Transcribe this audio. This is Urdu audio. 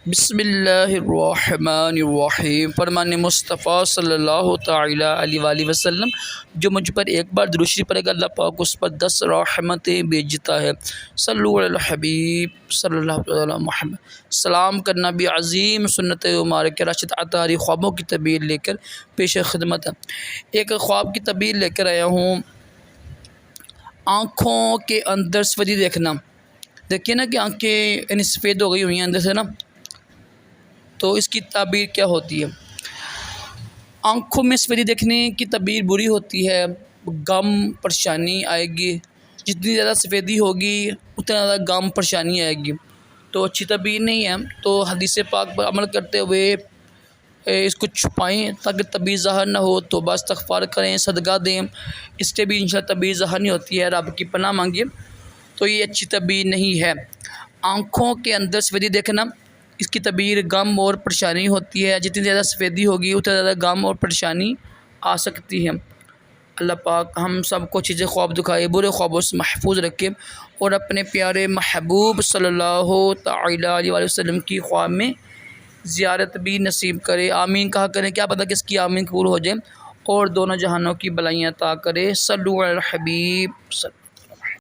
بسم اللہ الرحمن الرحیم۔ فرمان مصطفیٰ صلی اللہ تعالی علیہ وآلہ وسلم، جو مجھ پر ایک بار درود شریف پڑھے گا اللہ پاک اس پر 10 رحمتیں بھیجتا ہے۔ صلو علی الحبیب صلی اللہ علیہ محمد۔ سلام کرنا بھی عظیم سنت مبارک راشد عطاری خوابوں کی تعبیر لے کر پیش خدمت ہے۔ ایک خواب کی تعبیر لے کر آیا ہوں۔ آنکھوں کے اندر سفیدی دیکھنا۔ دیکھیے نا کہ آنکھیں سفید ہو گئی ہوئی ہیں اندر سے نا، تو اس کی تعبیر کیا ہوتی ہے؟ آنکھوں میں سفیدی دیکھنے کی تعبیر بری ہوتی ہے، غم پریشانی آئے گی، جتنی زیادہ سفیدی ہوگی اتنا زیادہ غم پریشانی آئے گی، تو اچھی تعبیر نہیں ہے۔ تو حدیث پاک پر عمل کرتے ہوئے اس کو چھپائیں تاکہ تعبیر ظاہر نہ ہو، توبہ استغفار کریں، صدقہ دیں، اس سے بھی انشاءاللہ تعبیر ظاہر نہیں ہوتی ہے، رب کی پناہ مانگیے۔ تو یہ اچھی تعبیر نہیں ہے۔ آنکھوں کے اندر سفیدی دیکھنا، اس کی تعبیر غم اور پریشانی ہوتی ہے، جتنی زیادہ سفیدی ہوگی اتنا زیادہ غم اور پریشانی آ سکتی ہے۔ اللہ پاک ہم سب کو چیزیں خواب دکھائے، برے خوابوں سے محفوظ رکھے، اور اپنے پیارے محبوب صلی اللہ تعالی علیہ وآلہ وسلم کی خواب میں زیارت بھی نصیب کرے۔ آمین کہا کریں، کیا پتہ کس کی آمین قبول ہو جائے، اور دونوں جہانوں کی بلائیاں عطا کرے۔ صلو علی الحبیب۔